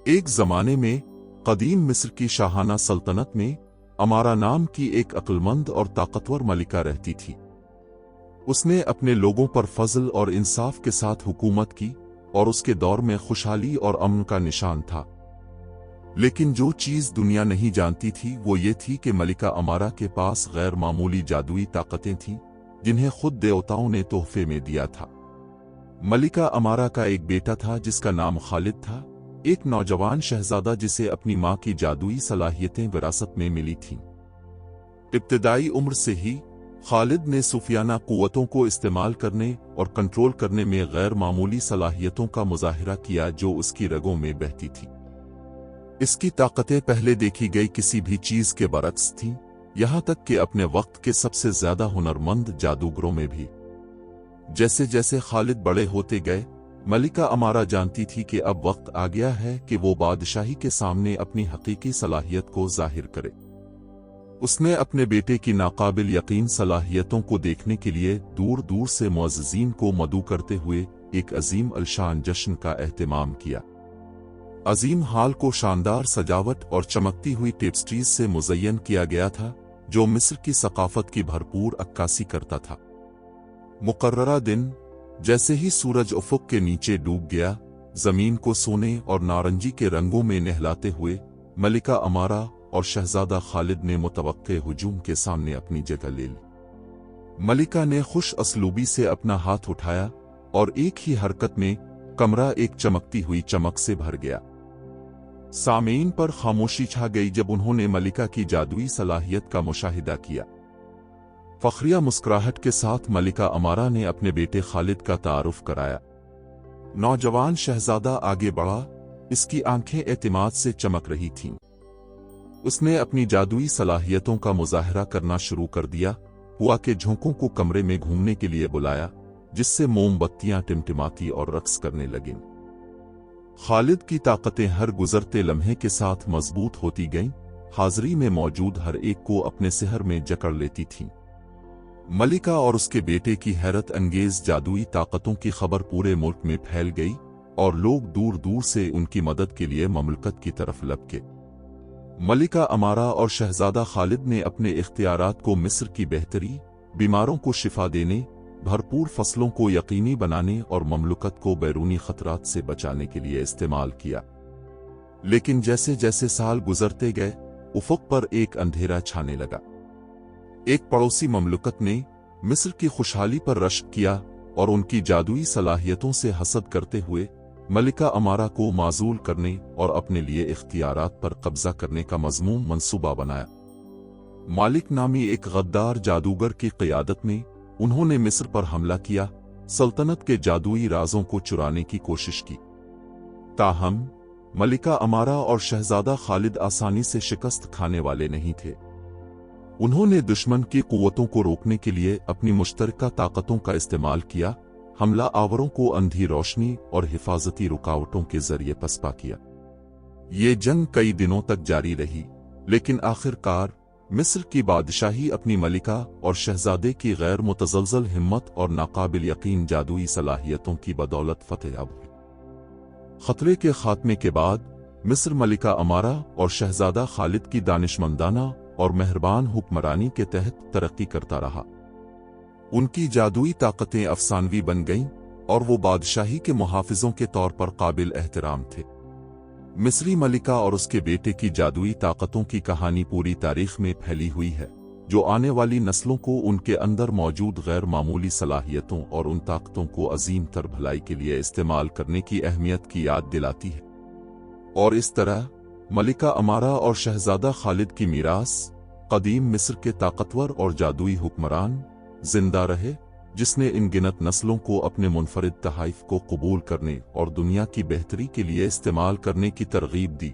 ایک زمانے میں قدیم مصر کی شاہانہ سلطنت میں امارا نام کی ایک عقلمند اور طاقتور ملکہ رہتی تھی۔ اس نے اپنے لوگوں پر فضل اور انصاف کے ساتھ حکومت کی اور اس کے دور میں خوشحالی اور امن کا نشان تھا۔ لیکن جو چیز دنیا نہیں جانتی تھی وہ یہ تھی کہ ملکہ امارا کے پاس غیر معمولی جادوئی طاقتیں تھیں جنہیں خود دیوتاؤں نے تحفے میں دیا تھا۔ ملکہ امارا کا ایک بیٹا تھا جس کا نام خالد تھا، ایک نوجوان شہزادہ جسے اپنی ماں کی جادوئی صلاحیتیں وراثت میں ملی تھیں۔ ابتدائی عمر سے ہی خالد نے صوفیانہ قوتوں کو استعمال کرنے اور کنٹرول کرنے میں غیر معمولی صلاحیتوں کا مظاہرہ کیا جو اس کی رگوں میں بہتی تھی۔ اس کی طاقتیں پہلے دیکھی گئی کسی بھی چیز کے برعکس تھیں، یہاں تک کہ اپنے وقت کے سب سے زیادہ ہنرمند جادوگروں میں بھی۔ جیسے جیسے خالد بڑے ہوتے گئے، ملکہ امارا جانتی تھی کہ اب وقت آ گیا ہے کہ وہ بادشاہی کے سامنے اپنی حقیقی صلاحیت کو ظاہر کرے۔ اس نے اپنے بیٹے کی ناقابل یقین صلاحیتوں کو دیکھنے کے لیے دور دور سے معززین کو مدعو کرتے ہوئے ایک عظیم الشان جشن کا اہتمام کیا۔ عظیم ہال کو شاندار سجاوٹ اور چمکتی ہوئی ٹیپسٹریز سے مزین کیا گیا تھا جو مصر کی ثقافت کی بھرپور عکاسی کرتا تھا۔ مقررہ دن جیسے ہی سورج افق کے نیچے ڈوب گیا، زمین کو سونے اور نارنجی کے رنگوں میں نہلاتے ہوئے ملکہ امارا اور شہزادہ خالد نے متوقع ہجوم کے سامنے اپنی جگہ لے لی۔ ملکہ نے خوش اسلوبی سے اپنا ہاتھ اٹھایا اور ایک ہی حرکت میں کمرہ ایک چمکتی ہوئی چمک سے بھر گیا۔ سامعین پر خاموشی چھا گئی جب انہوں نے ملکہ کی جادوئی صلاحیت کا مشاہدہ کیا۔ فخریہ مسکراہٹ کے ساتھ ملکہ امارا نے اپنے بیٹے خالد کا تعارف کرایا۔ نوجوان شہزادہ آگے بڑھا، اس کی آنکھیں اعتماد سے چمک رہی تھیں۔ اس نے اپنی جادوئی صلاحیتوں کا مظاہرہ کرنا شروع کر دیا، ہوا کہ جھونکوں کو کمرے میں گھومنے کے لیے بلایا جس سے موم بتیاں ٹمٹماتی اور رقص کرنے لگیں۔ خالد کی طاقتیں ہر گزرتے لمحے کے ساتھ مضبوط ہوتی گئیں، حاضری میں موجود ہر ایک کو اپنے سحر میں جکڑ لیتی تھیں۔ ملکہ اور اس کے بیٹے کی حیرت انگیز جادوئی طاقتوں کی خبر پورے ملک میں پھیل گئی اور لوگ دور دور سے ان کی مدد کے لیے مملکت کی طرف لپکے۔ ملکہ امارا اور شہزادہ خالد نے اپنے اختیارات کو مصر کی بہتری، بیماروں کو شفا دینے، بھرپور فصلوں کو یقینی بنانے اور مملکت کو بیرونی خطرات سے بچانے کے لیے استعمال کیا۔ لیکن جیسے جیسے سال گزرتے گئے، افق پر ایک اندھیرا چھانے لگا۔ ایک پڑوسی مملکت نے مصر کی خوشحالی پر رشک کیا اور ان کی جادوئی صلاحیتوں سے حسد کرتے ہوئے ملکہ امارا کو معزول کرنے اور اپنے لیے اختیارات پر قبضہ کرنے کا مذموم منصوبہ بنایا۔ مالک نامی ایک غدار جادوگر کی قیادت میں انہوں نے مصر پر حملہ کیا، سلطنت کے جادوئی رازوں کو چرانے کی کوشش کی۔ تاہم ملکہ امارا اور شہزادہ خالد آسانی سے شکست کھانے والے نہیں تھے۔ انہوں نے دشمن کی قوتوں کو روکنے کے لیے اپنی مشترکہ طاقتوں کا استعمال کیا، حملہ آوروں کو اندھی روشنی اور حفاظتی رکاوٹوں کے ذریعے پسپا کیا۔ یہ جنگ کئی دنوں تک جاری رہی، لیکن آخر کار مصر کی بادشاہی اپنی ملکہ اور شہزادے کی غیر متزلزل ہمت اور ناقابل یقین جادوئی صلاحیتوں کی بدولت فتح یاب ہوئی۔ خطرے کے خاتمے کے بعد مصر ملکہ امارا اور شہزادہ خالد کی دانشمندانہ اور مہربان حکمرانی کے تحت ترقی کرتا رہا۔ ان کی جادوئی طاقتیں افسانوی بن گئیں اور وہ بادشاہی کے محافظوں کے طور پر قابل احترام تھے۔ مصری ملکہ اور اس کے بیٹے کی جادوئی طاقتوں کی کہانی پوری تاریخ میں پھیلی ہوئی ہے، جو آنے والی نسلوں کو ان کے اندر موجود غیر معمولی صلاحیتوں اور ان طاقتوں کو عظیم تر بھلائی کے لیے استعمال کرنے کی اہمیت کی یاد دلاتی ہے۔ اور اس طرح ملکہ امارا اور شہزادہ خالد کی میراث، قدیم مصر کے طاقتور اور جادوئی حکمران، زندہ رہے، جس نے ان گنت نسلوں کو اپنے منفرد تحائف کو قبول کرنے اور دنیا کی بہتری کے لیے استعمال کرنے کی ترغیب دی۔